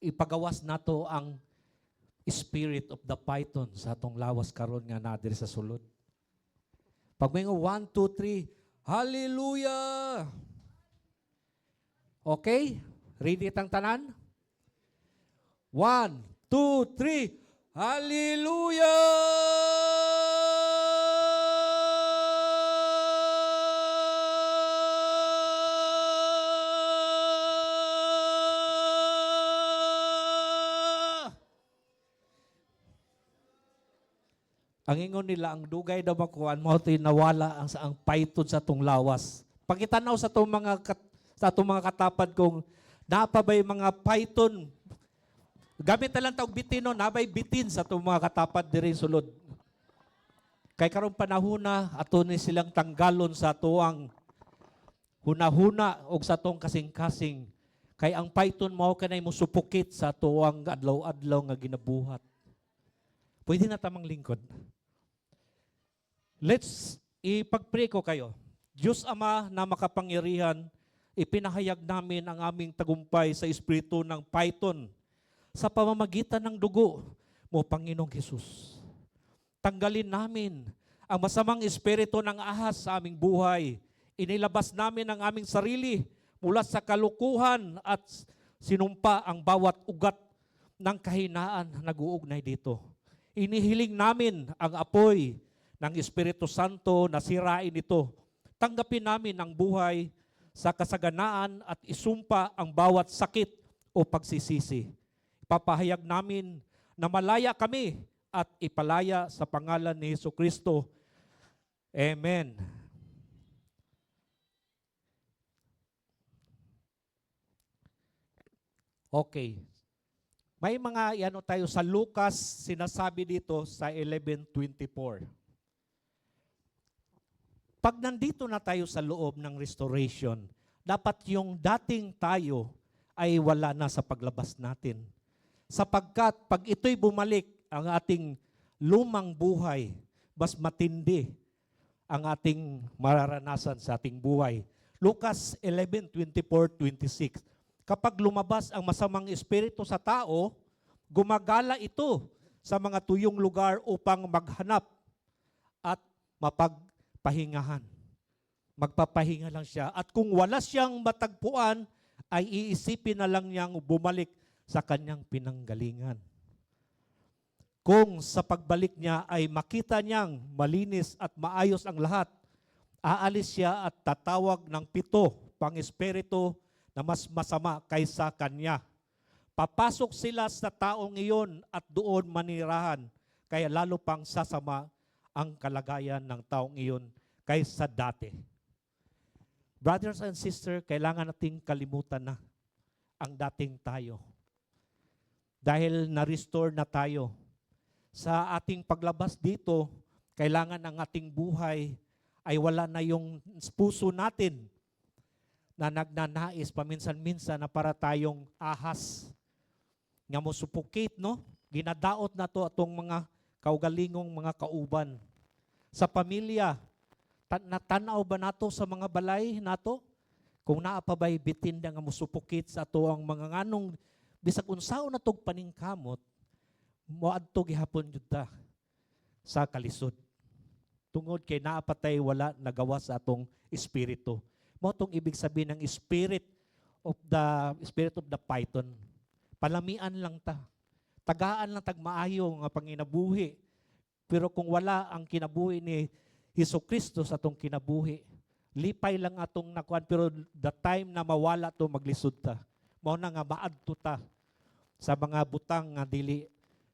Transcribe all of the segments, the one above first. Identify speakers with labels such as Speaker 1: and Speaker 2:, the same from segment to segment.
Speaker 1: ipagawas nato ang spirit of the python sa atong lawas karon nga na diri sa sulod. Pag may 1, 2, 3, hallelujah! Okay? Ready tang tanan? 1, 2, 3, hallelujah! Ang ingon nila, ang dugay daw makuhaan mo, nawala ang python sa tong lawas. Pagitanaw sa itong mga katapad kong napabay mga python, gamit na lang tawag bitin, no? Nabay bitin sa itong mga katapad diri sulod. Kay karong panahuna, ato ni silang tanggalon sa tuwang huna-huna o sa tong kasing-kasing. Kay ang python mo kanay mo supukit sa tuwang adlaw-adlaw nga ginabuhat. Pwede na tamang lingkod. Let's ipag-pray ko kayo. Diyos Ama na makapangyarihan, ipinahayag namin ang aming tagumpay sa espiritu ng python sa pamamagitan ng dugo mo, Panginoong Hesus. Tanggalin namin ang masamang espiritu ng ahas sa aming buhay. Inilabas namin ang aming sarili mula sa kalukuhan at sinumpa ang bawat ugat ng kahinaan na nag-uugnay dito. Inihiling namin ang apoy ng Espiritu Santo na sirain ito. Tanggapin namin ang buhay sa kasaganaan at isumpa ang bawat sakit o pagsisisi. Ipapahayag namin na malaya kami at ipalaya sa pangalan ni Jesucristo. Amen. Okay. May mga tayo sa Lucas, sinasabi dito sa 11:24. Pag nandito na tayo sa loob ng restoration, dapat yung dating tayo ay wala na sa paglabas natin. Sapagkat pag ito'y bumalik, ang ating lumang buhay, mas matindi ang ating mararanasan sa ating buhay. Lucas 11:24-26. Kapag lumabas ang masamang espiritu sa tao, gumagala ito sa mga tuyong lugar upang maghanap at mapagpahingahan. Magpapahinga lang siya. At kung wala siyang matagpuan, ay iisipin na lang niyang bumalik sa kanyang pinanggalingan. Kung sa pagbalik niya ay makita niyang malinis at maayos ang lahat, aalis siya at tatawag ng 7 pang espiritu na mas masama kaysa kanya. Papasok sila sa taong iyon at doon manirahan, kaya lalo pang sasama ang kalagayan ng taong iyon kaysa dati. Brothers and sisters, kailangan nating kalimutan na ang dating tayo. Dahil na-restore na tayo. Sa ating paglabas dito, kailangan ang ating buhay ay wala na yung puso natin na nagnanais paminsan-minsan na para tayong ahas nga mo supukit, no? Ginadaot na to atong mga kaugalingong mga kauban. Sa pamilya, natanaw ba nato sa mga balay nato? Kung naapabay bitin nga mo supukit sa ato ang mga nganong bisag unsaon na tog paningkamot, moadto gihapon jud ta sa kalisod. Tungod kay naapatay wala nagawa sa atong espiritu. Mo tong ibig sabihin ng spirit of the python. Palamian lang ta. Tagaan lang tagmaayo nga panginabuhi. Pero kung wala ang kinabuhi ni Jesucristo sa atong kinabuhi, lipay lang atong nakuan, pero the time na mawala to maglisod ta. Mao na nga maadto ta sa mga butang nga dili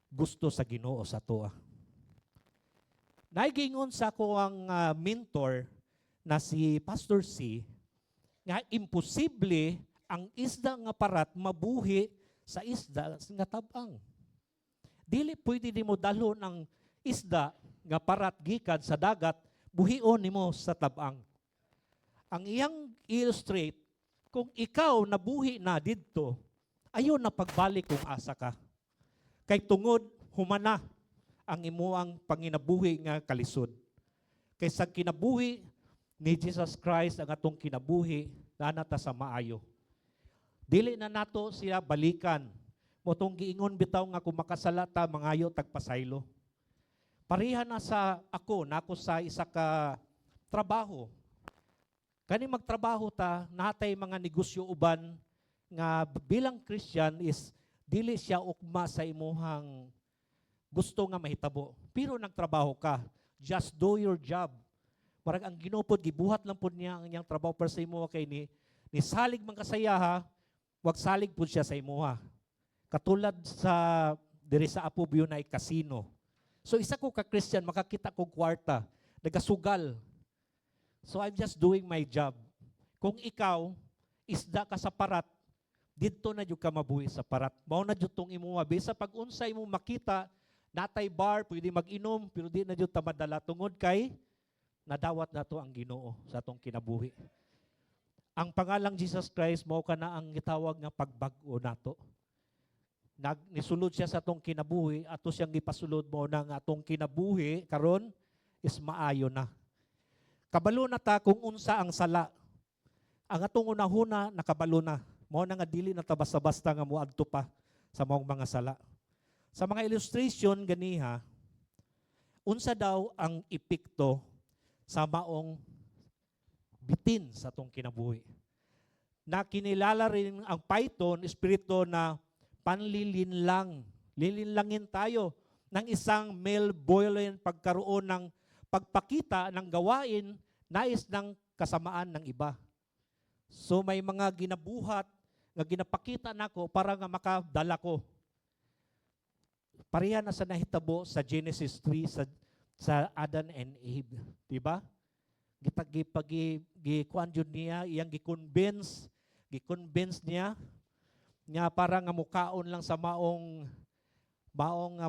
Speaker 1: gusto sa Ginoo sa toa. Naigingon sa ako ang mentor na si Pastor C nga imposible ang isda nga parat mabuhi sa isda nga tabang. Dili pwede nimo dalo ng isda nga parat gikan sa dagat, buhion nimo sa tabang. Ang iyang illustrate, kung ikaw nabuhi na didto, ayon na pagbalik kung asa ka. Kay tungod humana ang imuang panginabuhi nga kalisod. Kay sa kinabuhi ni Jesus Christ ang atong kinabuhi na nata sa maayo. Dili na nato siya balikan. Motong giingon bitaw nga kung makasala ta, mangayo tagpasaylo. Pareha na sa ako sa isa ka trabaho. Kani magtrabaho ta, natay mga negosyo uban nga bilang Christian is dili siya ugma sa imuhang gusto nga mahitabo. Pero nagtrabaho ka, just do your job. Marag ang ginupod, gibuhat lang po niya ang iyang trabaho para sa imuha kay ni salig man kasaya ha, wag salig po siya sa imuha. Katulad sa diri sa Apubyo na casino. So isa ko ka Christian, makakita ko kwarta, nagasugal. So I'm just doing my job. Kung ikaw, isda ka sa parat, dito na jud ka mabuhi sa parat. Mao na jud tong imuha. Bisa pag unsay mo makita, natay bar, pwede mag-inom, pero di na jud ta madala tungod kay nadawat na to ang Ginoo sa atong kinabuhi. Ang pangalang Jesus Christ, mao kana ang gitawag nga pagbag-o nato. Nisulod siya sa atong kinabuhi, ato siyang gipasulod mo na nga atong kinabuhi karon is maayo na. Kabalo na ta kung unsa ang sala. Ang atong unahuna nakabalo na. Mao na nga dili na ta basta-basta nga moadto pa sa maong mga sala. Sa mga illustration ganiha, unsa daw ang epekto sa maong bitin sa atong kinabuhi. Na kinilala rin ang python, espiritu na panlilinlang. Lilinlangin tayo ng isang malevolent pagkaroon ng pagpakita ng gawain nais ng kasamaan ng iba. So may mga ginabuhat nga ginapakita nako para nga makadala ko. Pareha na sa nahitabo sa Genesis 3 sa Adan and Eve, di ba? Gikuan jud niya, iyang giconvince niya nga para nga mukaon lang sa maong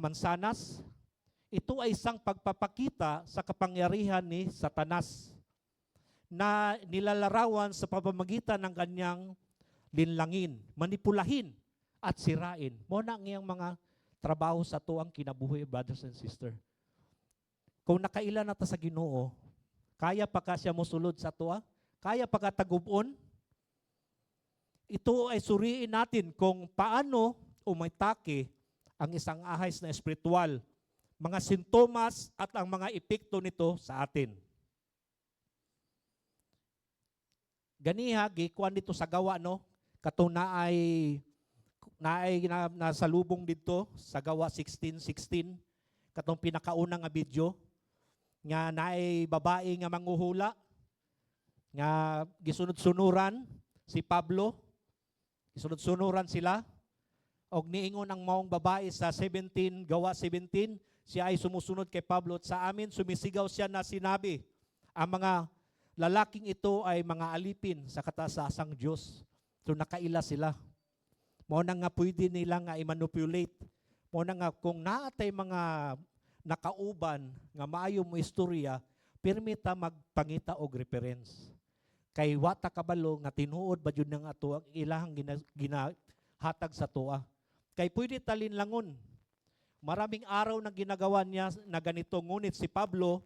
Speaker 1: mansanas. Ito ay isang pagpapakita sa kapangyarihan ni Satanas na nilalarawan sa pamamagitan ng kanyang linlangin, manipulahin at sirain. Mo na ang iyang mga trabaho sa tuang kinabuhi, brothers and sisters. Kung nakaila na ta sa Ginoo, kaya pa ka siya mosulod sa tuwa? Kaya pa ka tagubon? Ito ay suriin natin kung paano umatake ang isang ahas na espiritual, mga sintomas at ang mga epekto nito sa atin. Ganiha, gikuan dito sa gawa, no? Katong nasalubong dito sa gawa 16:16, katong pinakaunang nga video, nga naay babae nga manguhula, nga gisunod-sunuran si Pablo, gisunod-sunuran sila, og niingon ang maong babae sa gawa 17, siya ay sumusunod kay Pablo at sa amin sumisigaw siya na sinabi, ang mga lalaking ito ay mga alipin sa kataas-asang Diyos. So nakaila sila. Mao na nga pwede nila nga i-manipulate. Mao na nga kung naatay mga nakauban nga maayo mo istorya, permita magpangita og reference. Kay wata kabalo nga tinuod ba jud nang ato ang ilahang ginahatag sa tuwa. Kay pwede talinlangon. Maraming araw na ginagawa niya na ganito, ngunit si Pablo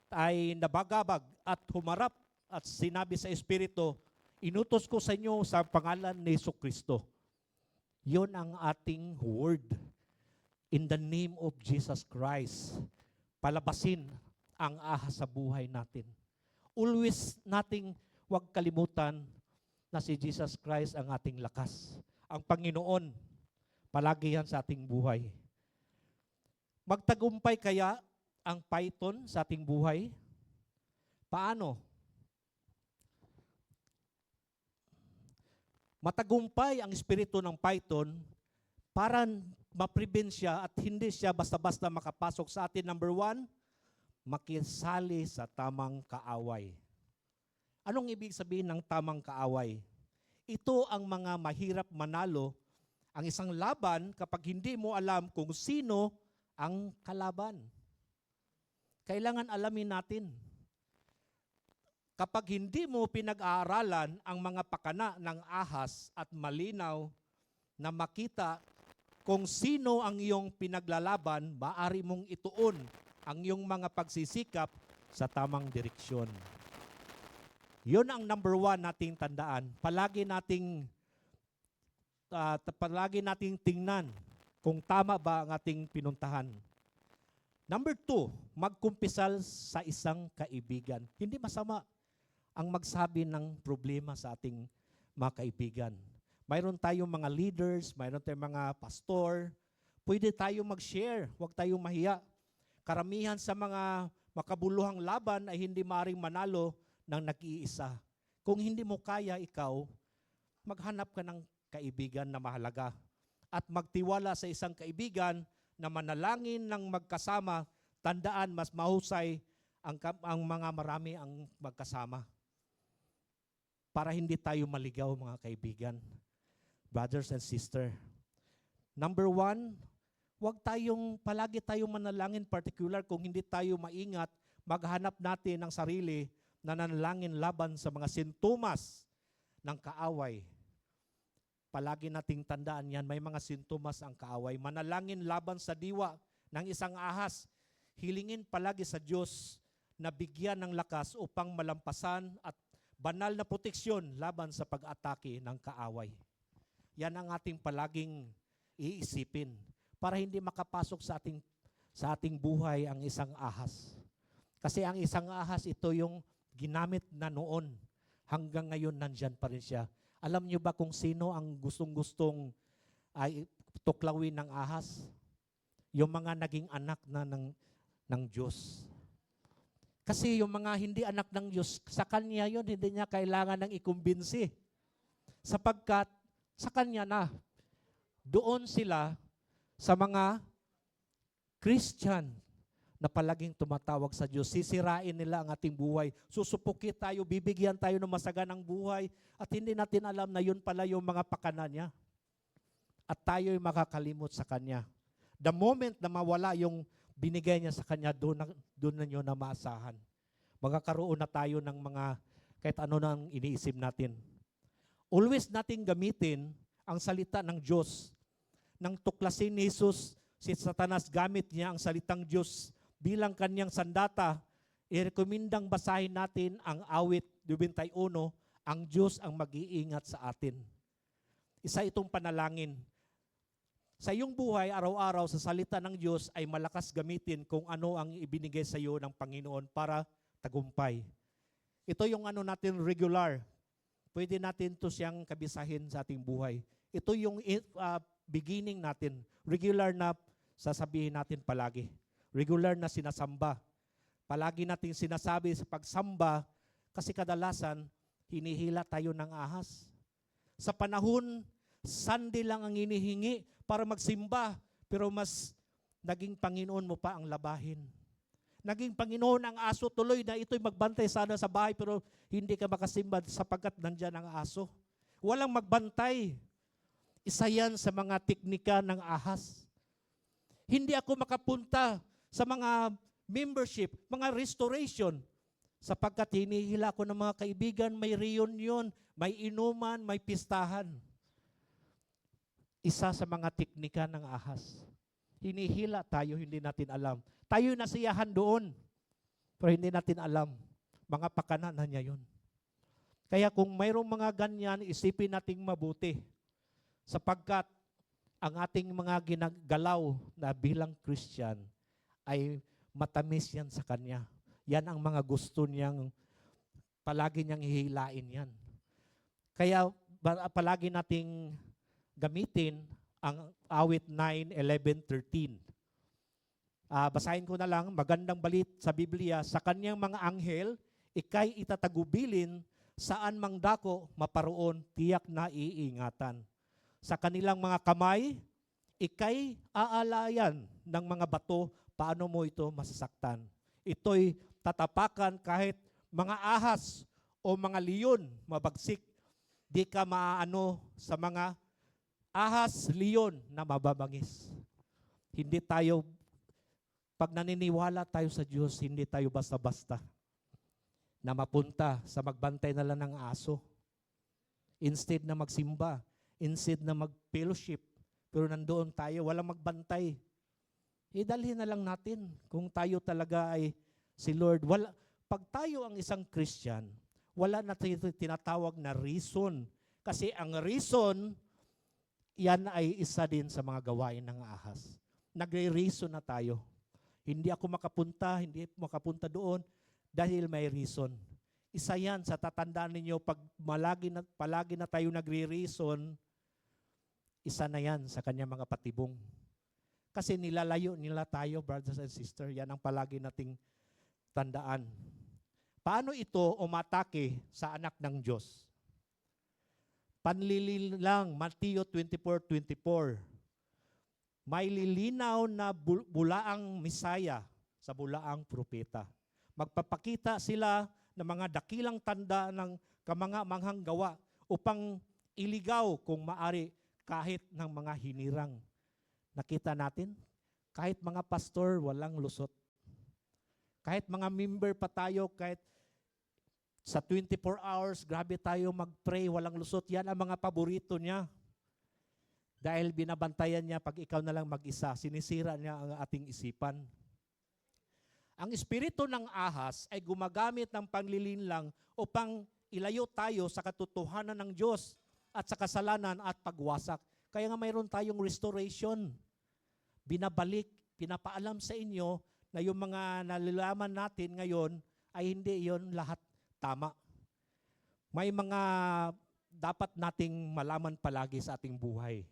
Speaker 1: ay nabagabag at humarap at sinabi sa Espiritu, inutos ko sa inyo sa pangalan ni Jesucristo. Yon ang ating word. In the name of Jesus Christ, palabasin ang ahas sa buhay natin. Always nating huwag kalimutan na si Jesus Christ ang ating lakas. Ang Panginoon, palagi yan sa ating buhay. Magtagumpay kaya ang python sa ating buhay? Paano? Matagumpay ang espiritu ng python para ma-prevent siya at hindi siya basta-basta makapasok sa atin. Number 1, makisali sa tamang kaaway. Anong ibig sabihin ng tamang kaaway? Ito ang mga mahirap manalo ang isang laban kapag hindi mo alam kung sino ang kalaban. Kailangan alamin natin. Kapag hindi mo pinag-aaralan ang mga pakana ng ahas at malinaw na makita kung sino ang iyong pinaglalaban, maaari mong ituon ang iyong mga pagsisikap sa tamang direksyon. Yun ang number 1 nating tandaan. Palagi nating palagi nating tingnan kung tama ba ang ating pinuntahan. Number 2, magkumpisal sa isang kaibigan. Hindi masama ang magsabi ng problema sa ating mga kaibigan. Mayroon tayong mga leaders, mayroon tayong mga pastor, pwede tayong mag-share, huwag tayong mahiya. Karamihan sa mga makabuluhang laban ay hindi maaaring manalo ng nag-iisa. Kung hindi mo kaya ikaw, maghanap ka ng kaibigan na mahalaga at magtiwala sa isang kaibigan na manalangin ng magkasama. Tandaan, mas mahusay ang mga marami ang magkasama. Para hindi tayo maligaw, mga kaibigan, brothers and sisters. Number 1, palagi tayong manalangin, particular kung hindi tayo maingat, maghanap natin ng sarili na nanalangin laban sa mga sintomas ng kaaway. Palagi nating tandaan yan, may mga sintomas ang kaaway. Manalangin laban sa diwa ng isang ahas. Hilingin palagi sa Diyos na bigyan ng lakas upang malampasan at banal na proteksyon laban sa pag-atake ng kaaway. Yan ang ating palaging iisipin para hindi makapasok sa ating buhay ang isang ahas. Kasi ang isang ahas, ito yung ginamit na noon. Hanggang ngayon, nandyan pa rin siya. Alam niyo ba kung sino ang gustong-gustong ay tuklawin ng ahas? Yung mga naging anak na ng Diyos. Kasi yung mga hindi anak ng Diyos, sa kanya yun, hindi niya kailangan ng ikumbinsi. Sapagkat sa kanya na, doon sila sa mga Christian na palaging tumatawag sa Diyos. Sisirain nila ang ating buhay. Susupukit tayo, bibigyan tayo ng masaganang buhay at hindi natin alam na yun pala yung mga pakana niya. At tayo'y makakalimot sa Kanya. The moment na mawala yung binigay niya sa Kanya, doon na nyo na maasahan. Magkakaroon na tayo ng mga kahit ano nang iniisip natin. Always nating gamitin ang salita ng Diyos. Nang tuklasin ni Jesus, si Satanas gamit niya ang salitang Diyos bilang kanyang sandata, i-rekomendang basahin natin ang awit 21, ang Diyos ang mag-iingat sa atin. Isa itong panalangin. Sa iyong buhay, araw-araw sa salita ng Diyos ay malakas gamitin kung ano ang ibinigay sa iyo ng Panginoon para tagumpay. Ito yung natin regular. Pwede natin to siyang kabisahin sa ating buhay. Ito yung beginning natin. Regular na sasabihin natin palagi. Regular na sinasamba. Palagi nating sinasabi sa pagsamba kasi kadalasan hinihila tayo ng ahas. Sa panahon, Sunday lang ang hinihingi para magsimba, pero mas naging Panginoon mo pa ang labahin. Naging Panginoon ang aso tuloy na ito'y magbantay sana sa bahay pero hindi ka makasimba sapagkat nandyan ang aso. Walang magbantay. Isa yan sa mga teknika ng ahas. Hindi ako makapunta sa mga membership, mga restoration, sapagkat hinihila ko ng mga kaibigan, may reunion, may inuman, may pistahan. Isa sa mga teknika ng ahas. Hinihila tayo, hindi natin alam. Tayo nasiyahan doon, pero hindi natin alam. Mga pakana na niya yun. Kaya kung mayroong mga ganyan, isipin nating mabuti. Sapagkat ang ating mga ginagalaw na bilang Christian ay matamis yan sa Kanya. Yan ang mga gusto niyang, palagi niyang hihilain yan. Kaya palagi nating gamitin ang awit 9, 11, 13. Basahin ko na lang, magandang balit sa Biblia, sa Kanyang mga anghel, ikay itatagubilin, saan mang dako, maparoon, tiyak na iingatan. Sa kanilang mga kamay, ikay aalayan ng mga bato, paano mo ito masasaktan. Ito'y tatapakan kahit mga ahas o mga leon mabagsik. Di ka maaano sa mga ahas, leon na mababangis. Hindi tayo, pag naniniwala tayo sa Diyos, hindi tayo basta-basta na mapunta sa magbantay na lang ng aso. Instead na magsimba, instead na mag-fellowship, pero nandoon tayo, walang magbantay. Idalhin na lang natin kung tayo talaga ay si Lord. Pag tayo ang isang Christian, wala na tayo tinatawag na reason. Kasi ang reason yan ay isa din sa mga gawain ng ahas. Nagre-reason na tayo. Hindi ako hindi makapunta doon dahil may reason. Isa yan sa tatandaan ninyo, pag palagi na tayo nagre-reason, isa na yan sa kanya mga patibong. Kasi nilalayo nila tayo, brothers and sisters. Yan ang palagi nating tandaan. Paano ito umatake sa anak ng Diyos? Panlilin lang, Mateo 24:24. May lilinaw na bulaang Misaya sa bulaang propeta. Magpapakita sila ng mga dakilang tanda ng kamanga-manghang gawa upang iligaw kung maari kahit ng mga hinirang. Nakita natin, kahit mga pastor, walang lusot. Kahit mga member pa tayo, kahit sa 24 hours, grabe tayo mag-pray, walang lusot. Yan ang mga paborito niya. Dahil binabantayan niya, pag ikaw na lang mag-isa, sinisira niya ang ating isipan. Ang espiritu ng ahas ay gumagamit ng panlilinlang upang ilayo tayo sa katotohanan ng Diyos at sa kasalanan at pagwasak. Kaya nga mayroon tayong restoration. Binabalik, pinapaalam sa inyo na yung mga nalalaman natin ngayon ay hindi yon lahat tama. May mga dapat nating malaman palagi sa ating buhay.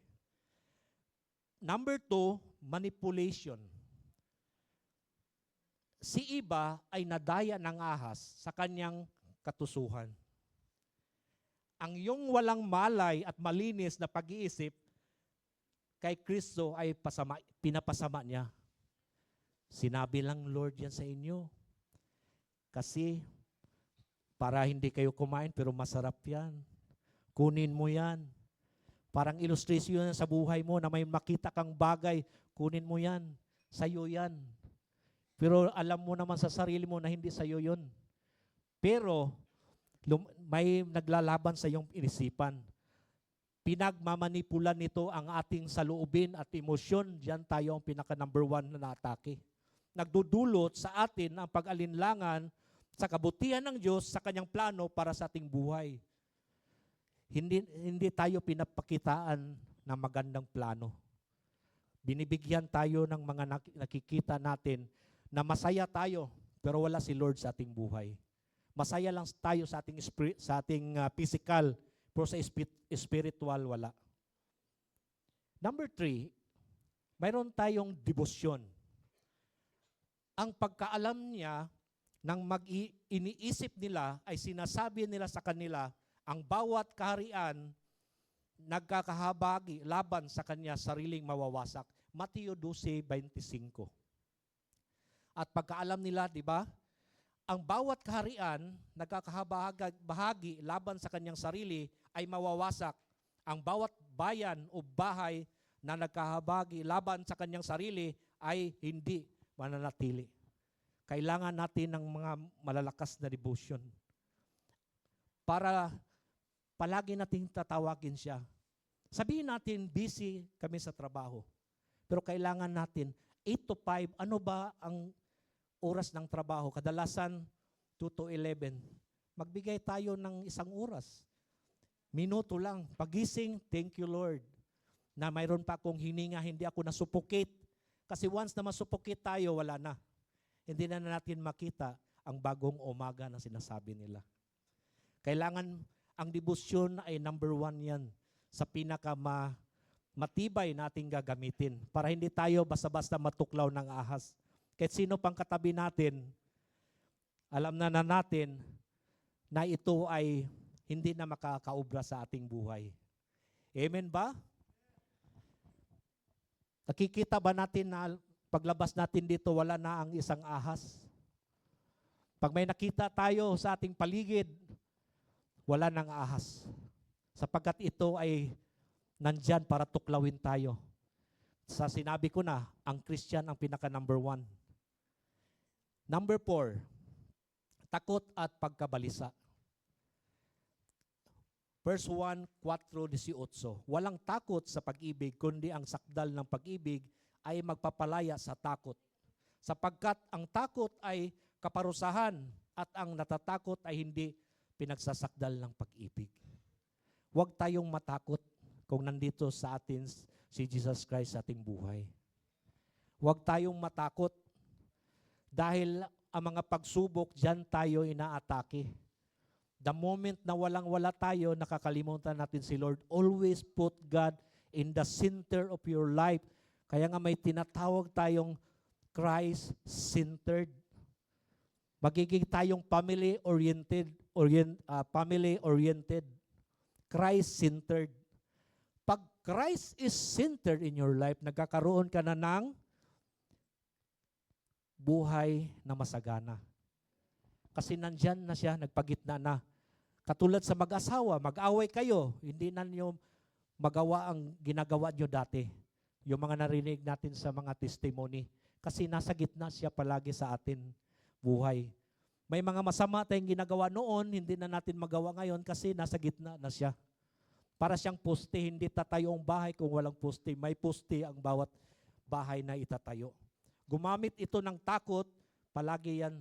Speaker 1: Number 2, manipulation. Si Eva ay nadaya ng ahas sa kanyang katusuhan. Ang iyong walang malay at malinis na pag-iisip kay Kristo ay pinapasama niya. Sinabi lang Lord yan sa inyo. Kasi para hindi kayo kumain pero masarap yan. Kunin mo yan. Parang illustration sa buhay mo na may makita kang bagay, kunin mo yan. Sa'yo yan. Pero alam mo naman sa sarili mo na hindi sa'yo yun. Pero may naglalaban sa iyong inisipan. Pinagmamanipulan nito ang ating saloobin at emosyon. Diyan tayo ang pinaka number 1 na naatake. Nagdudulot sa atin ang pag-alinlangan sa kabutihan ng Diyos sa kanyang plano para sa ating buhay. Hindi tayo pinapakitaan ng magandang plano. Binibigyan tayo ng mga nakikita natin na masaya tayo pero wala si Lord sa ating buhay. Masaya lang tayo sa ating physical pero sa spiritual wala. Number 3, mayroon tayong debosyon. Ang pagkaalam niya ng iniisip nila ay sinasabi nila sa kanila ang bawat kaharian nagkakahabagi laban sa kanya sariling mawawasak. Mateo 12:25. At pagkaalam nila, di ba? Ang bawat kaharian nagkakahabagi laban sa kanyang sarili ay mawawasak. Ang bawat bayan o bahay na nagkahabagi laban sa kanyang sarili ay hindi mananatili. Kailangan natin ng mga malalakas na devotion para palagi nating tatawagin siya. Sabihin natin, busy kami sa trabaho. Pero kailangan natin, 8 to 5, ano ba ang oras ng trabaho? Kadalasan, 2 to 11. Magbigay tayo ng 1 oras. Minuto lang. Pagising, thank you Lord. Na mayroon pa akong hininga, hindi ako nasuffocate. Kasi once na masuffocate tayo, wala na. Hindi na natin makita ang bagong umaga na sinasabi nila. Kailangan ang debosyon ay number 1 yan sa matibay nating gagamitin para hindi tayo basta-basta matuklaw ng ahas. Kahit sino pang katabi natin, alam na natin na ito ay hindi na makakaubra sa ating buhay. Amen ba? Nakikita ba natin na paglabas natin dito, wala na ang isang ahas? Pag may nakita tayo sa ating paligid, wala nang ahas. Sapagkat ito ay nandyan para tuklawin tayo. Sa sinabi ko na, ang Christian ang pinaka number 1. Number 4, takot at pagkabalisa. Verse 1, 4:18. Walang takot sa pag-ibig, kundi ang sakdal ng pag-ibig ay magpapalaya sa takot. Sapagkat ang takot ay kaparusahan at ang natatakot ay hindi pinagsasakdal ng pag-ibig. Huwag tayong matakot kung nandito sa atin si Jesus Christ sa ating buhay. Huwag tayong matakot dahil ang mga pagsubok, diyan tayo inaatake. The moment na walang-wala tayo, nakakalimutan natin si Lord. Always put God in the center of your life. Kaya nga may tinatawag tayong Christ-centered. Magiging tayong family-oriented, Christ-centered. Pag Christ is centered in your life, nagkakaroon ka na ng buhay na masagana. Kasi nandyan na siya, nagpagitna na. Katulad sa mag-asawa, mag-away kayo, hindi na niyo magawa ang ginagawa niyo dati. Yung mga narinig natin sa mga testimony. Kasi nasa gitna siya palagi sa atin buhay. May mga masama tayong ginagawa noon, hindi na natin magawa ngayon kasi nasa gitna na siya. Para siyang poste, hindi tatayo ang bahay kung walang poste. May poste ang bawat bahay na itatayo. Gumamit ito ng takot, palagi yan.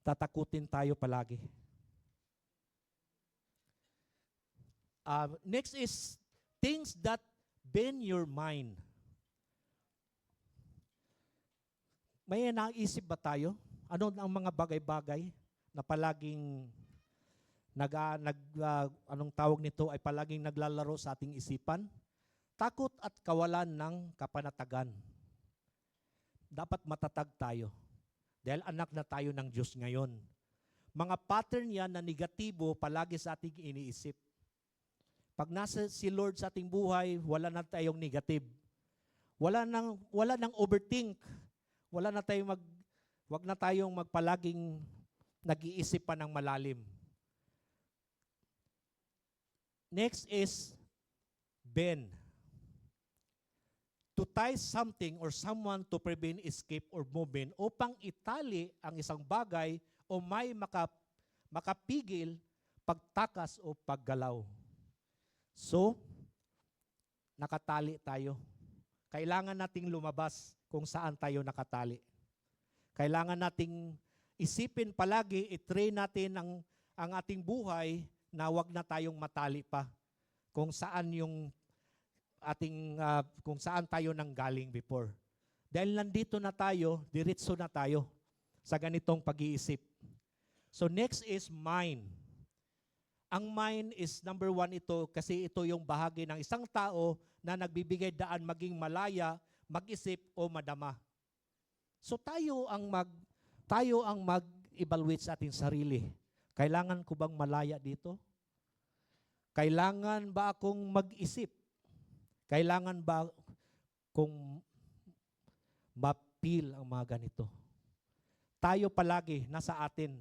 Speaker 1: Tatakutin tayo palagi. Next is things that bend your mind. May naisip ba tayo? Ano ang mga bagay-bagay na palaging anong tawag nito ay palaging naglalaro sa ating isipan? Takot at kawalan ng kapanatagan. Dapat matatag tayo dahil anak na tayo ng Diyos ngayon. Mga pattern yan na negatibo palagi sa ating iniisip. Pag nasa si Lord sa ating buhay, wala na tayong negative. Wala nang overthink. Wag na tayong magpalaging nag-iisip pa ng malalim. Next is bend. To tie something or someone to prevent escape or movement upang itali ang isang bagay o may makapigil pagtakas o paggalaw. So, nakatali tayo. Kailangan nating lumabas kung saan tayo nakatali. Kailangan nating isipin palagi, i-train natin ang ating buhay na wag na tayong matali pa kung saan kung saan tayo nanggaling before. Dahil nandito na tayo, diretso na tayo sa ganitong pag-iisip. So next is mind. Ang mind is number 1 ito kasi ito yung bahagi ng isang tao na nagbibigay daan maging malaya, mag-isip o madama. So tayo ang mag-evaluate sa ating sarili. Kailangan ko bang malaya dito? Kailangan ba akong mag-isip? Kailangan ba kung mapil ang mga ganito? Tayo palagi, nasa atin.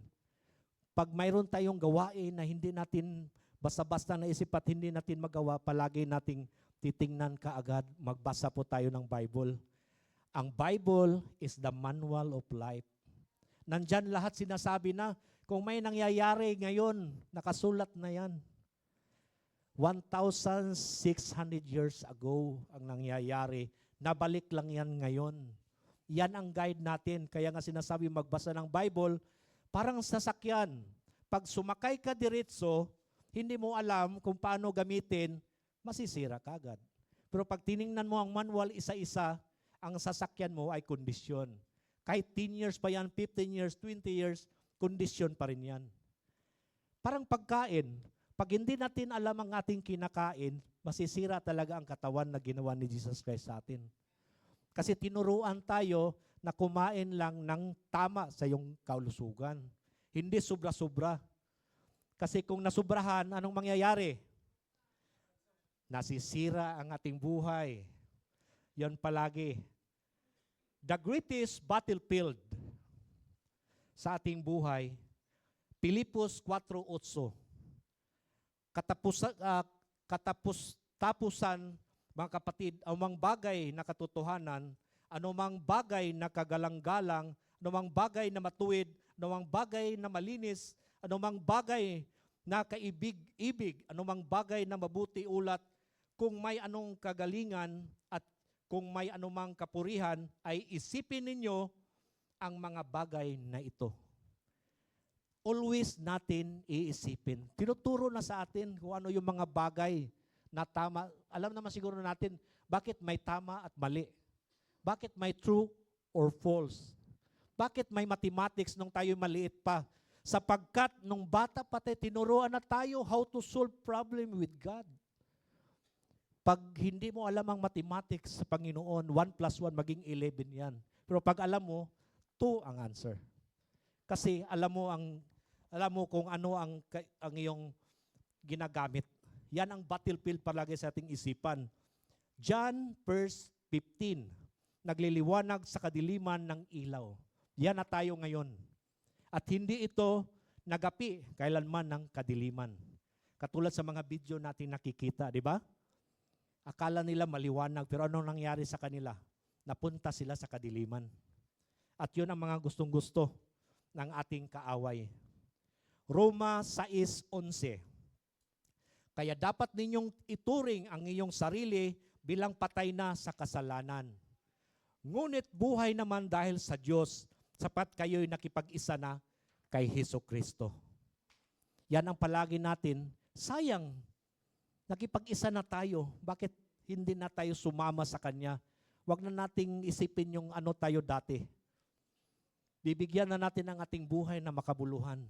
Speaker 1: Pag mayroon tayong gawain na hindi natin basta-basta naisip at hindi natin magawa, palagi nating titingnan kaagad, magbasa po tayo ng Bible. Ang Bible is the manual of life. Nandyan lahat sinasabi na, kung may nangyayari ngayon, nakasulat na yan. 1,600 years ago ang nangyayari. Nabalik lang yan ngayon. Yan ang guide natin. Kaya nga sinasabi magbasa ng Bible, parang sasakyan. Pag sumakay ka diretso, hindi mo alam kung paano gamitin, masisira ka agad. Pero pag tiningnan mo ang manual isa-isa, ang sasakyan mo ay kondisyon. Kahit 10 years pa yan, 15 years, 20 years, kondisyon pa rin yan. Parang pagkain. Pag hindi natin alam ang ating kinakain, masisira talaga ang katawan na ginawa ni Jesus Christ sa atin. Kasi tinuruan tayo na kumain lang ng tama sa iyong kalusugan. Hindi sobra-sobra. Kasi kung nasubrahan, anong mangyayari? Nasisira ang ating buhay. Yan palagi. The greatest battlefield sa ating buhay, Pilipos 4:8. Tapusan, mga kapatid, anumang bagay na katotohanan, anumang bagay na kagalang-galang, anumang bagay na matuwid, anumang bagay na malinis, anumang bagay na kaibig-ibig, anumang bagay na mabuti ulat, kung may anong kagalingan at kung may anumang kapurihan, ay isipin ninyo ang mga bagay na ito. Always natin iisipin. Tinuturo na sa atin kung ano yung mga bagay na tama. Alam naman siguro natin, bakit may tama at mali? Bakit may true or false? Bakit may mathematics nung tayo maliit pa? Sapagkat nung bata pa tayo, tinuruan na tayo how to solve problem with God. Pag hindi mo alam ang mathematics sa Panginoon, 1 plus 1 maging 11 yan. Pero pag alam mo, 2 ang answer. Kasi alam mo kung ano ang iyong ginagamit. Yan ang battlefield palagi sa ating isipan. John verse 15, nagliliwanag sa kadiliman ng ilaw. Yan na tayo ngayon. At hindi ito nagapi kailanman ng kadiliman. Katulad sa mga video natin nakikita, di ba? Akala nila maliwanag, pero anong nangyari sa kanila? Napunta sila sa kadiliman. At yun ang mga gustong-gusto ng ating kaaway. Roma 6:11. Kaya dapat ninyong ituring ang iyong sarili bilang patay na sa kasalanan. Ngunit buhay naman dahil sa Diyos, sapat kayo'y nakipag-isa na kay Hesukristo. Yan ang palagi natin. Sayang, nakipag-isa na tayo. Bakit hindi na tayo sumama sa Kanya? Huwag na nating isipin yung ano tayo dati. Bibigyan na natin ang ating buhay na makabuluhan.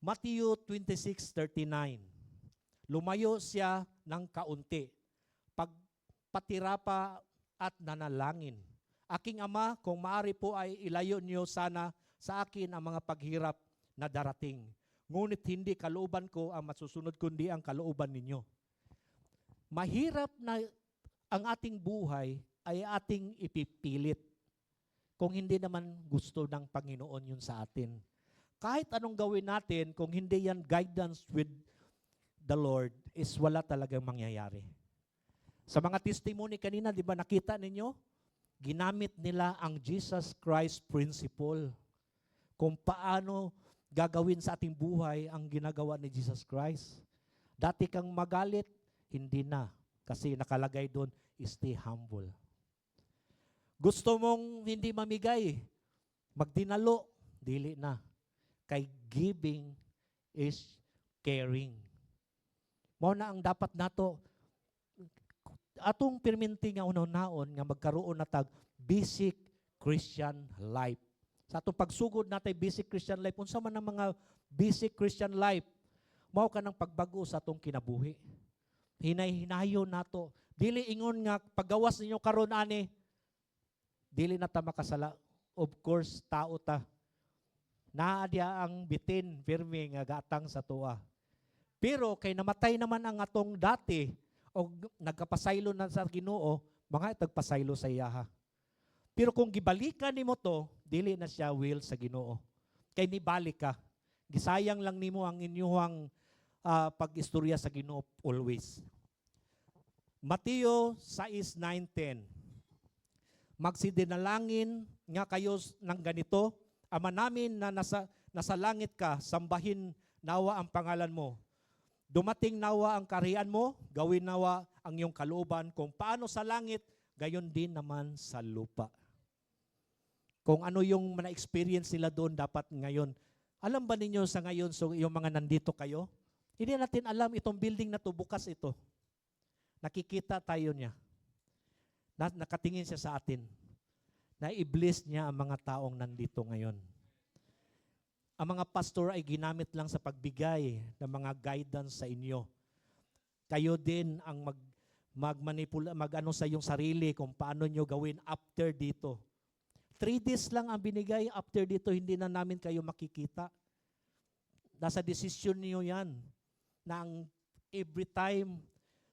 Speaker 1: Matthew 26:39. Lumayo siya ng kaunti. Pagpatira pa at nanalangin. Aking Ama, kung maaari po ay ilayo niyo sana sa akin ang mga paghirap na darating. Ngunit hindi kalooban ko ang masusunod, kundi ang kalooban ninyo. Mahirap na ang ating buhay ay ating ipipilit kung hindi naman gusto ng Panginoon yun sa atin. Kahit anong gawin natin, kung hindi yan guidance with the Lord, is wala talagang mangyayari. Sa mga testimony kanina, di ba nakita ninyo? Ginamit nila ang Jesus Christ principle. Kung paano gagawin sa ating buhay ang ginagawa ni Jesus Christ. Dati kang magalit, hindi na. Kasi nakalagay doon, stay humble. Gusto mong hindi mamigay, magdinalo, dili na. Kay giving is caring. Mao na ang dapat nato atong perminti nga unaw-naon nga magkaroon na tag basic Christian life. Sa atong pagsugod natay basic Christian life, unsa man ang mga basic Christian life, mao ka ng pagbago sa atong kinabuhi. Hinay-hinayon nato. Dili ingon nga paggawas ninyo karon ani, dili na ta makasala. Of course, tao ta. Naa diya ang bitin, firme nga gatang sa tuwa. Pero kay namatay naman ang atong dati o nagkapasaylo na sa Ginoo, mga tagpasaylo sa iyaha. Pero kung gibalikan nimo to, dili na siya will sa Ginoo. Kay nibalik ka. Gisayang lang nimo ang inyong pag-istorya sa Ginoo always. Mateo 6:9-10. Magsidinalangin nga kayo ng ganito, Ama namin na nasa langit ka, sambahin nawa ang pangalan mo. Dumating nawa ang kaharian mo, gawin nawa ang iyong kalooban, kung paano sa langit, gayon din naman sa lupa. Kung ano yung na-experience nila doon, dapat ngayon. Alam ba ninyo sa ngayon, so yung mga nandito kayo, hindi natin alam itong building na to, bukas ito. Nakikita tayo niya. Nakatingin siya sa atin. Na-i-bless niya ang mga taong nandito ngayon. Ang mga pastor ay ginamit lang sa pagbigay ng mga guidance sa inyo. Kayo din ang mag-ano sa iyong sarili kung paano nyo gawin after dito. 3 days lang ang binigay, after dito hindi na namin kayo makikita. Nasa desisyon niyo yan. Na ang every time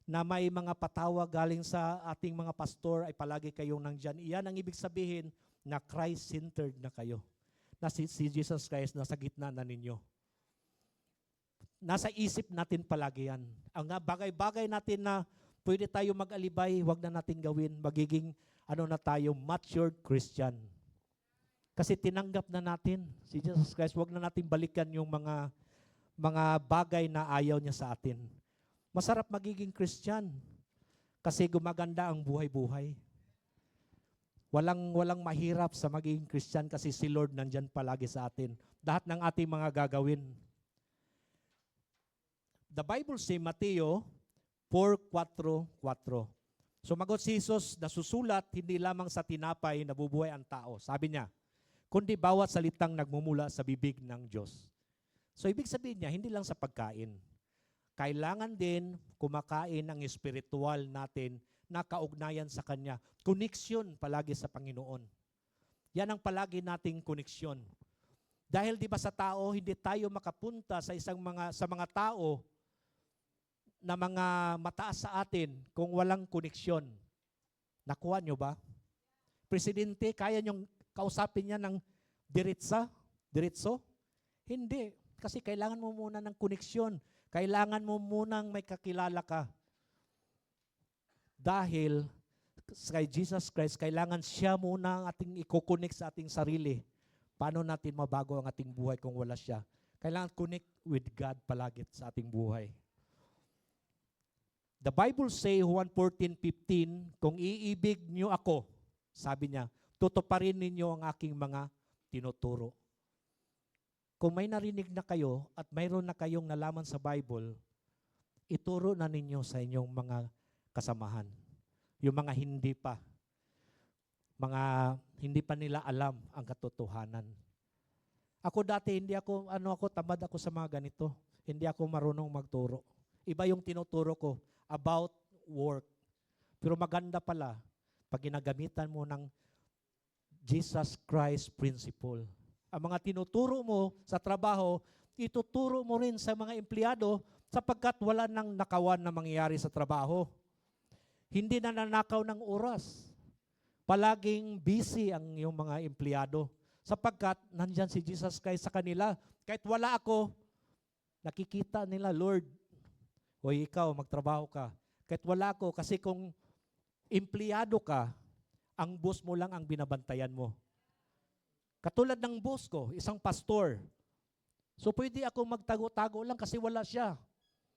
Speaker 1: na may mga patawag galing sa ating mga pastor ay palagi kayong nandyan. Iyan ang ibig sabihin na Christ-centered na kayo. Na si Jesus Christ nasa gitna na ninyo. Nasa isip natin palagi yan. Ang bagay-bagay natin na pwede tayo mag-alibay, wag na natin gawin. Magiging na tayo, matured Christian. Kasi tinanggap na natin si Jesus Christ. Wag na natin balikan yung mga bagay na ayaw niya sa atin. Masarap magiging Christian kasi gumaganda ang buhay-buhay. Walang mahirap sa magiging Christian kasi si Lord nandyan palagi sa atin. Lahat ng ating mga gagawin. The Bible says, Mateo 4:4. Sumagot si Jesus, nasusulat, hindi lamang sa tinapay nabubuhay ang tao. Sabi niya, kundi bawat salitang nagmumula sa bibig ng Diyos. So ibig sabihin niya, hindi lang sa pagkain. Kailangan din kumakain ang espiritual natin na kaugnayan sa Kanya. Koneksyon palagi sa Panginoon. Yan ang palagi nating koneksyon. Dahil di ba sa tao, hindi tayo makapunta sa mga tao na mga mataas sa atin kung walang koneksyon. Nakuha nyo ba? Presidente, kaya nyong kausapin niya ng diretso? Hindi. Kasi kailangan mo muna ng koneksyon. Kailangan mo munang may kakilala ka. Dahil kay Jesus Christ, kailangan siya muna ang ating ikukonek sa ating sarili. Paano natin mabago ang ating buhay kung wala siya? Kailangan connect with God palagi sa ating buhay. The Bible say, Juan 14:15, kung iibig niyo ako, sabi niya, tutuparin ninyo ang aking mga tinuturo. Kung may narinig na kayo at mayroon na kayong nalaman sa Bible, ituro na ninyo sa inyong mga kasamahan. Yung mga hindi pa nila alam ang katotohanan. Ako dati, tamad ako sa mga ganito. Hindi ako marunong magturo. Iba yung tinuturo ko about work. Pero maganda pala pag ginagamitan mo ng Jesus Christ principle. Ang mga tinuturo mo sa trabaho, ituturo mo rin sa mga empleyado sapagkat wala nang nakawan na mangyayari sa trabaho. Hindi na nanakaw ng oras. Palaging busy ang iyong mga empleyado sapagkat nandyan si Jesus Christ sa kanila. Kahit wala ako, nakikita nila, Lord, hoy ikaw, magtrabaho ka. Kahit wala ako, kasi kung empleyado ka, ang boss mo lang ang binabantayan mo. Katulad ng boss ko, isang pastor. So pwede ako magtago-tago lang kasi wala siya.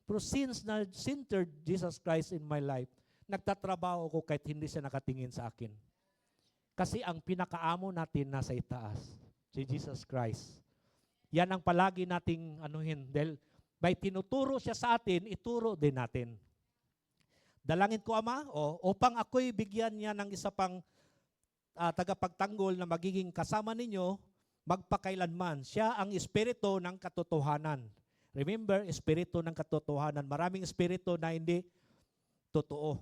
Speaker 1: Pero since na-centered Jesus Christ in my life, nagtatrabaho ko kahit hindi siya nakatingin sa akin. Kasi ang pinakaamo natin nasa itaas, si Jesus Christ. Yan ang palagi nating anuhin. Dahil may tinuturo siya sa atin, ituro din natin. Dalangin ko, Ama, upang ako'y bigyan niya ng isa pang tagapagtanggol na magiging kasama ninyo, magpakailanman. Siya ang espiritu ng katotohanan. Remember, espiritu ng katotohanan. Maraming espiritu na hindi totoo.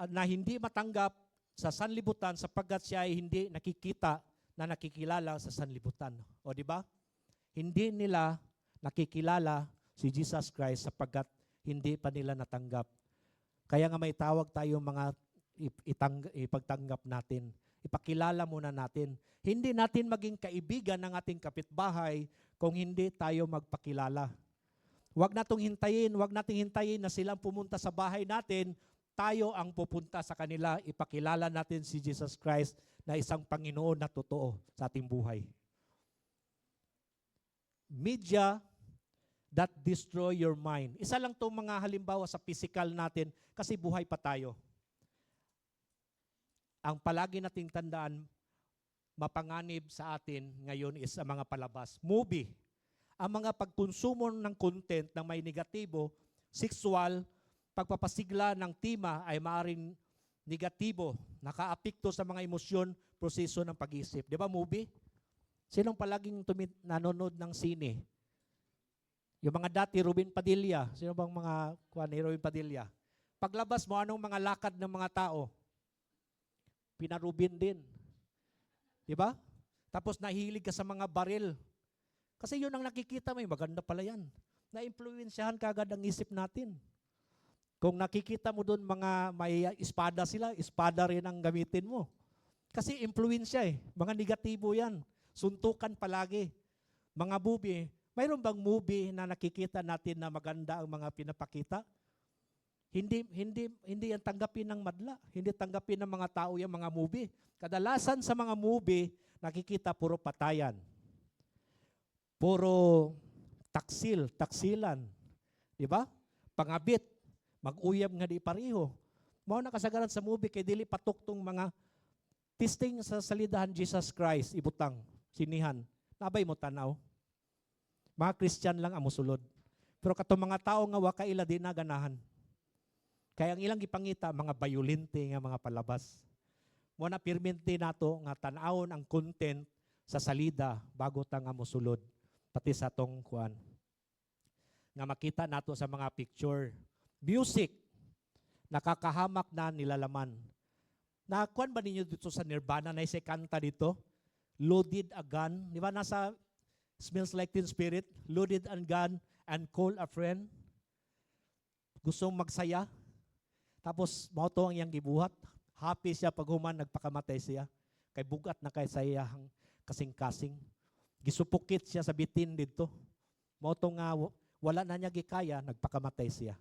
Speaker 1: Na hindi matanggap sa sanlibutan sapagkat siya ay hindi nakikita na nakikilala sa sanlibutan. O di ba? Hindi nila nakikilala si Jesus Christ sapagkat hindi pa nila natanggap. Kaya nga may tawag tayo mga ipagtanggap natin. Ipakilala muna natin. Hindi natin maging kaibigan ng ating kapitbahay kung hindi tayo magpakilala. Huwag nating hintayin na silang pumunta sa bahay natin, tayo ang pupunta sa kanila, ipakilala natin si Jesus Christ na isang Panginoon na totoo sa ating buhay. Media that destroy your mind. Isa lang itong mga halimbawa sa physical natin kasi buhay pa tayo. Ang palagi nating tandaan, mapanganib sa atin ngayon is ang mga palabas. Movie. Ang mga pagkonsumo ng content na may negatibo, sexual, pagpapasigla ng tema ay maaaring negatibo, nakaapekto sa mga emosyon, proseso ng pag-iisip. Di ba movie? Sinong palaging nanonood ng sine? Yung mga dati, Ruben Padilla. Sino bang mga ni Ruben Padilla? Paglabas mo, anong mga lakad ng mga tao? Pinarubin din. Di ba? Tapos nahilig ka sa mga baril. Kasi yun ang nakikita mo, maganda pala yan. Na-influensyahan ka agad ang isip natin. Kung nakikita mo doon mga may espada sila, espada rin ang gamitin mo. Kasi influensya mga negatibo yan. Suntukan palagi. Mga movie, mayroon bang movie na nakikita natin na maganda ang mga pinapakita? Hindi yan tanggapin ng madla. Hindi tanggapin ng mga tao yung mga movie. Kadalasan sa mga movie, nakikita puro patayan. Puro taksilan. Di ba? Pangabit. Mag-uyab nga di pareho. Mao nakasagaran sa movie kay dili patuktong mga testing sa salidahan Jesus Christ, ibutang, sinihan. Nabay mo tanaw. Mga Christian lang ang musulod. Pero katong mga tao nga wa kaila di na ganahan. Kaya ang ilang gipangita mga bayolente nga mga palabas. Mo na pirmente nato nga tan-awon ang content sa salida bago ta nga mosulod pati sa tong kuan nga makita nato sa mga picture. Music nakakahamak na nilalaman. Nakuan ba ninyo dito sa Nirvana na isa kanta dito? Loaded a gun. Di ba nasa Smells Like Teen Spirit? Loaded a gun and call a friend. Gustong magsaya. Tapos mauto ang iyang gibuhat. Happy siya pag human nagpakamatay siya. Kay bugat na kay sayahang kasing-kasing. Gisupukit siya sa bitin dito. Mauto nga wala na niya gikaya, nagpakamatay siya.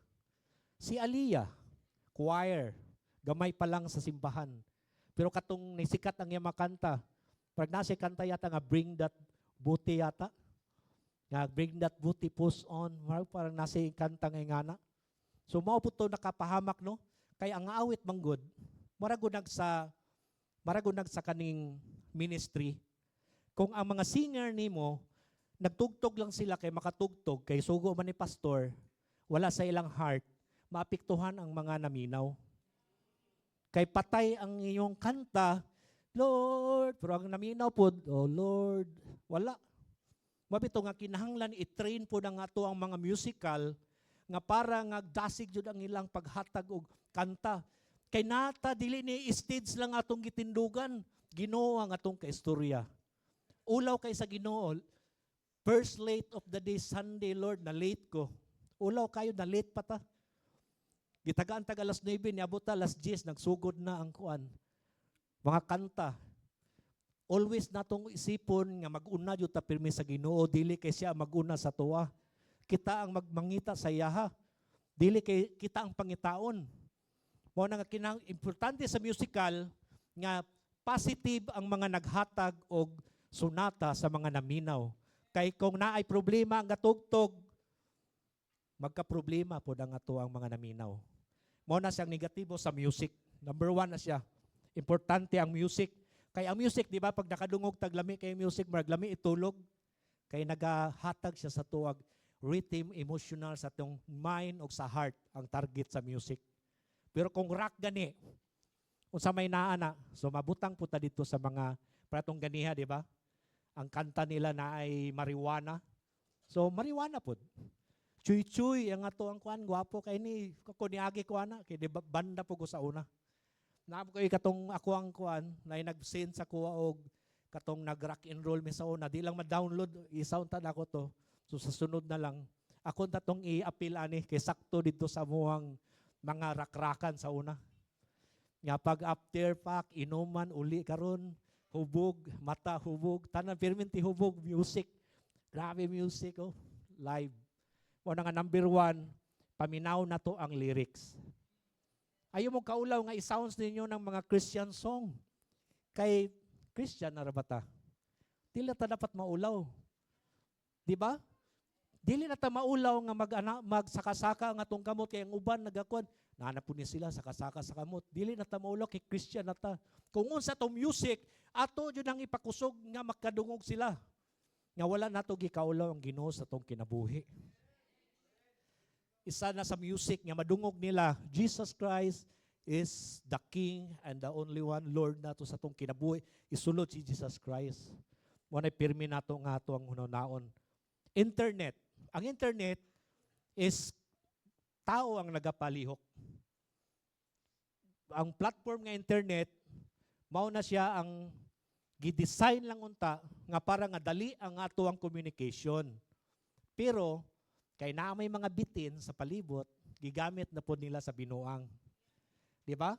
Speaker 1: Si Aliyah, choir, gamay pa lang sa simbahan. Pero katong nisikat ang iyang makanta, pag nasi kanta yata nga bring that booty yata, nga bring that booty push on, parang nasi kanta nga ingana. So mao po to nakapahamak no, kay ang awit manggod, maragunag sa kaning ministry. Kung ang mga singer nimo nagtugtog lang sila kay makatugtog, kay sugo man ni pastor, wala sa ilang heart, maapektuhan ang mga naminaw. Kay patay ang iyong kanta, Lord, pero ang naminaw po, oh Lord, wala. Mabito nga kinahanglan i-train po na nga to ang mga musical nga para nga dasig jud ang ilang paghatag og kanta. Kay nata dili ni stage lang atong gitindugan, Ginoo ang atong kaistorya. Ulaw kay sa Ginoo, first late of the day, Sunday, Lord, na late ko. Ulaw kayo, na late pa ta. Gitagaan tag alas 9, niabot ta alas 10, nagsugod na ang kuan. Mga kanta. Always natong isipon nga mag-una jud ta pirmi sa Ginoo, dili kay siya mag-una sa tuwa. Kita ang magmangita sa iyaha. Dili kay kita ang pangitaon. Mao na nga importante sa musical nga positive ang mga naghatag og sunata sa mga naminaw. Kay kung naay problema ang gatugtog, magka-problema po ang ato ang mga naminaw. Mao na siyang negatibo sa music. Number 1 na siya. Importante ang music. Kay ang music, di ba, pag nakadungog taglami kay music, maglami itulog. Kay nagahatag siya sa tuwag rhythm, emotional sa tong mind o sa heart ang target sa music. Pero kung rock gani, kung sa may naana, so mabutang po ta dito sa mga pratong ganiha, di ba? Ang kanta nila na ay marijuana. So, marijuana po. Chuy-chuy, ang ato ang kuan, gwapo kay ni, kako niagi kuana, kay di banda po ko sa una. Naamo kay katong ako ang kuan, na nag-send sa kuha og katong nag-rock and roll mi sa una, di lang ma-download, i-sound tan ako to. So, sa sunod na lang, ako tatong i-appeal ani, kay sakto dito sa muhang mga rakrakan sa una. Nga pag after pack, inuman, uli karon hubog, mata hubog, tanan perminti hubog, music. Grabe music, oh. Live. O nga number 1, paminaw na to ang lyrics. Ayaw mo kaulaw nga i-sounds ninyo ng mga Christian song. Kay Christian na rabata. Dili ta dapat maulaw. Di ba? Dili na ta maulaw nga magsakasaka ang atong kamot kay ang uban nagakuan. Nahanap po niya sila sakasaka sa kamot. Dili na ta maulaw kay Christian na ta. Kung unsa tong music, ato jud ang ipakusog nga makadungog sila. Nga wala nato gikaulaw ang Ginoo sa tong kinabuhi. Isa na sa music nga madungog nila, Jesus Christ is the King and the only one Lord nato sa tong kinabuhi. Isulod si Jesus Christ. Mo na pirmi nato nga ato ang hunahon. Internet. Ang internet is tao ang nagapalihok. Ang platform nga internet, mao na siya ang gidesign lang unta nga para nga dali ang ato ang communication. Pero kay naa may mga bitin sa palibot, gigamit na po nila sa binuang. Di ba?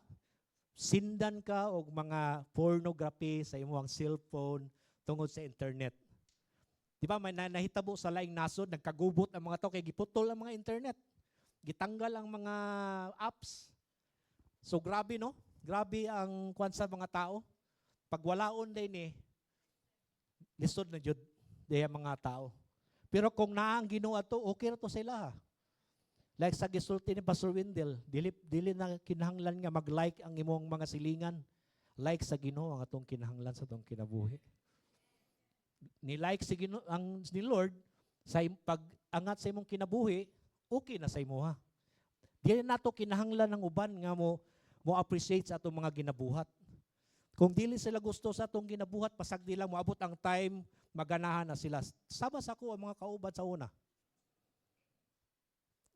Speaker 1: Sindan ka og mga pornography sa imong cellphone tungod sa internet. Di ba may nahitabo sa laing nasod, nagkagubot ang mga tao kay giputol ang mga internet. Gitanggal ang mga apps. So grabe no? Grabe ang kwan sa mga tao. Pag walaon din lisod na jud diya mga tao. Pero kung naang Ginoo ato, okay ra to sila. Like sa gisulti ni Pastor Wendell, dili na kinahanglan nga mag-like ang imong mga silingan. Like sa Ginoo ang atong kinahanglan sa atong kinabuhi. Ni-like si Ginoo ni Lord sa pag-angat sa imong kinabuhi, okay na sa imuha. Di nato kinahanglan ng uban nga mo appreciate sa atong mga ginabuhat. Kung dili sila gusto sa atong ginabuhat, pasagdi lang moabot ang time, maganahan na sila. Sabas ako ang mga kaubad sa una.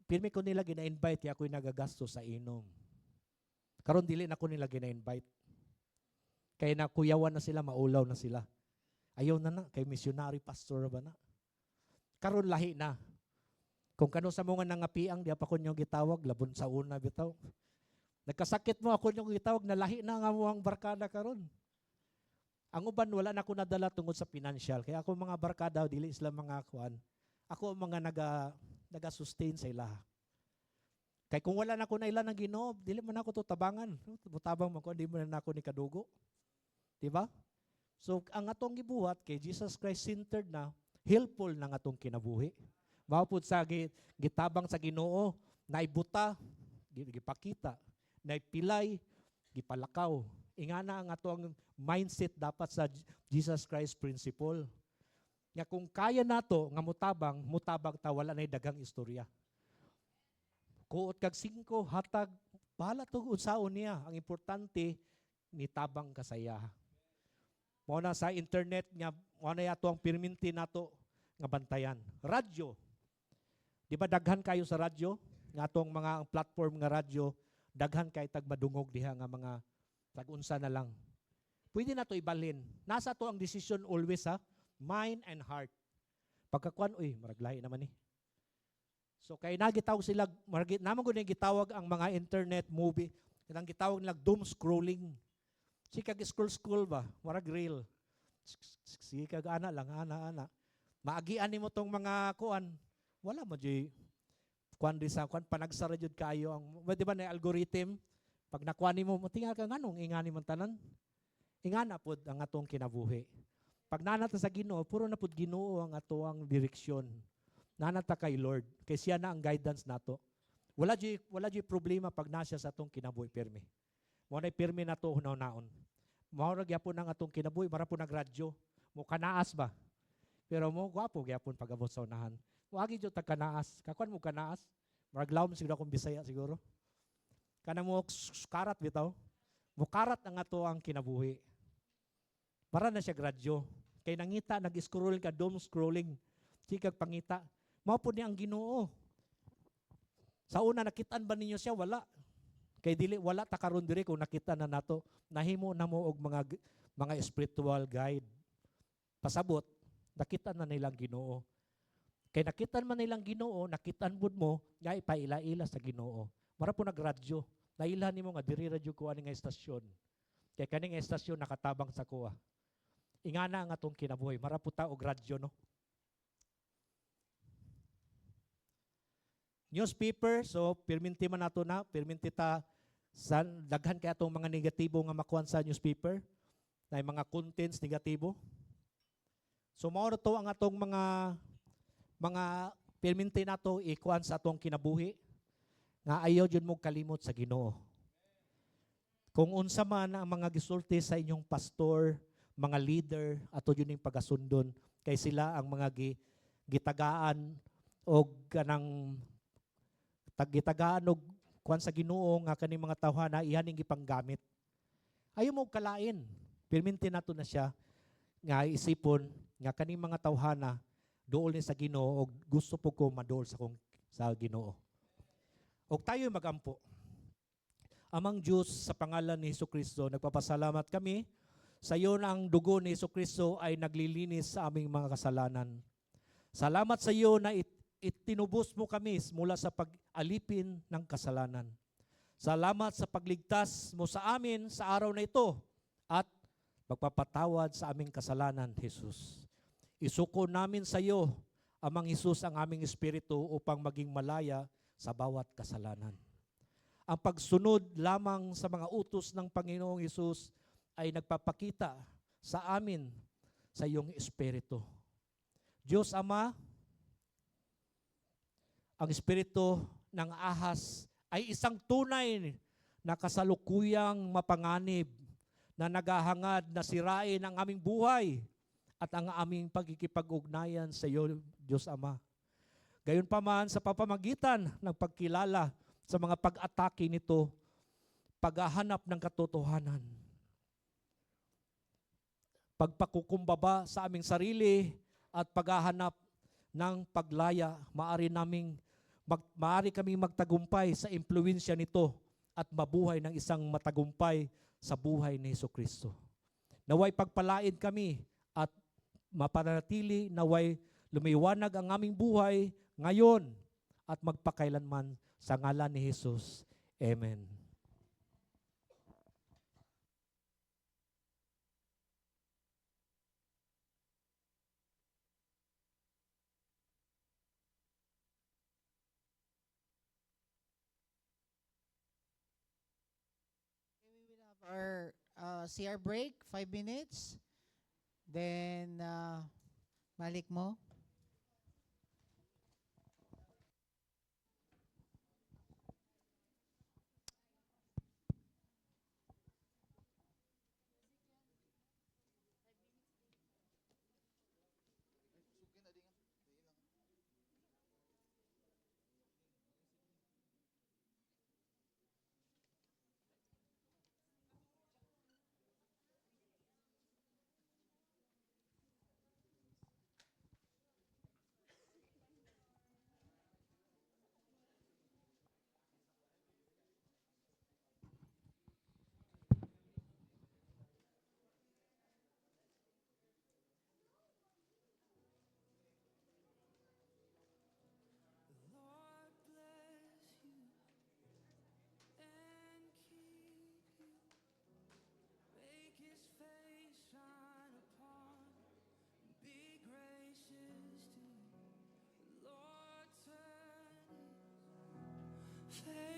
Speaker 1: Pirmi ko nila gina-invite, kaya ako'y nagagasto sa inom. Karon dili na ko nila gina-invite. Kaya nakuyawan na sila, maulaw na sila. Ayaw na kay missionary pastor ba na. Karon lahi na. Kung kano sa mga nangapiang, di pa ko nyo gitawag, labon sa una bitaw. Nagkasakit mo ako nyo gitawag, nalahi na nga mo ang barkada karon. Ang uban, wala na ako nadala tungod sa financial. Kaya ako mga barkada, dili sila mga kuan. Ako ang mga naga-sustain sa ila. Kaya kung wala na ako na ila ng Ginoo, dili man ako to tabangan. Butabang man ko, di man na ako ni kadugo. Diba? So, ang atong gibuhat kay Jesus Christ centered na, helpful na atong kinabuhi. Maupod sa gitabang sa Ginoo, naibuta, gipakita, naipilay, gipalakaw. Ingana ang atong mindset dapat sa Jesus Christ principle. Nga kung kaya nato nga mutabang ta wala nay dagang istorya. Kuot kag 5 hatag bahala to unsaon niya. Ang importante nitabang kasaya. Mao na sa internet nga mao na ato ang perminti nato nga bantayan. Radyo. Di ba daghan kayo sa radyo? Nga atong mga platform nga radyo, daghan kay tag madungog diha nga mga tag-unsa na lang. Pwede na to ibalhin. Nasa to ang decision always ha, mind and heart. Pagkakuan, maraglahi naman So kay nagitawag sila, naman ko na gitawag ang mga internet movie, kanang gitawag nila doom scrolling. Sikag scroll ba, marag real. Sikag ana lang, ana. Maagian nimo tong mga kuan, wala mo di kuan di sa kuan panagsara jud kayo ang di ba na algorithm pag nakuha nimo tingal ka nganong ingani man tanan ingana pod ang atong kinabuhi pag nanata sa Ginoo puro na pod Ginoo ang atoang direksyon nanata kay Lord kay siya na ang guidance nato wala di problema pag nasya sa atong kinabuhi pirmi mo na pirmi nato hunaw-naon mao ra gyapon ang atong kinabuhi mara po nagradyo mo kanaas ba pero mo gwapo gyapon pag-abot sa unahan. Wagi jud tag kanaas. Kakuan mo kanaas. Maraglaw mo siguro akong Bisaya siguro. Kana mo karat bitaw. Mo karat ang ato ang kinabuhi. Para na siya gradyo. Kay nangita nag-scroll ka doom scrolling. Sikag pangita. Mao po niya ang Ginoo. Sa una nakitaan ba ninyo siya? Wala. Kay dili wala ta karon diri kung nakita na nato. Nahimo na mo og mga spiritual guide. Pasabot nakita na nilang Ginoo. Kay nakitan man nilang Ginoo, nakitan bud mo, nga ipaila-ila sa Ginoo. Mara po nagradyo. Nailhan nimo nga diri radyo ko ani nga estasyon. Kay kani nga estasyon nakatabang sa kuha. Ingana ang atong kinabuhi. Mara po ta og radyo no. Newspaper, so perminti man nato na, perminti ta sa daghan kay atong mga negatibo nga makuan sa newspaper. Na mga contents negatibo. So mao to ang atong mga perminti nato ikuan sa atong kinabuhi nga ayaw jud mo kalimot sa Ginoo. Kung unsa man ang mga gisulti sa inyong pastor, mga leader ato jud ning pagasundon kay sila ang mga gitagaan og kanang gitagaan og kuan sa Ginoo nga kaning mga tawhana ihaning gipanggamit. Ayaw mo kalain. Perminti nato na siya nga isipon nga kaning mga tawhana duol ni sa Ginoo og gusto po ko maduol sa Ginoo. Og tayo magampo. Amang Diyos sa pangalan ni Hesukristo, nagpapasalamat kami sa iyo na ang dugo ni Hesukristo ay naglilinis sa aming mga kasalanan. Salamat sa iyo na itinubos mo kami mula sa pag-alipin ng kasalanan. Salamat sa pagligtas mo sa amin sa araw na ito at magpapatawad sa aming kasalanan, Jesus. Isuko namin sa iyo, Amang Jesus, ang aming espiritu upang maging malaya sa bawat kasalanan. Ang pagsunod lamang sa mga utos ng Panginoong Jesus ay nagpapakita sa amin sa iyong espiritu. Diyos Ama, ang espiritu ng ahas ay isang tunay na kasalukuyang mapanganib na naghahangad na sirain ang aming buhay at ang aming pagkikipag-ugnayan sa iyo, Diyos Ama. Gayunpaman sa papamagitan ng pagkilala sa mga pag-atake nito, paghahanap ng katotohanan, pagpakukumbaba sa aming sarili at paghahanap ng paglaya, maari kaming magtagumpay sa impluwensya nito at mabuhay ng isang matagumpay sa buhay ni Jesucristo. Naway pagpalain kami at mapanatili, naway lumiwanag ang aming buhay ngayon at magpakailanman sa ngalan ni Jesus. Amen.
Speaker 2: We will have our CR break, 5 minutes. Then, balik mo.
Speaker 3: Lord bless you and keep you. Make his face shine upon you. Be gracious to you. Lord turn his face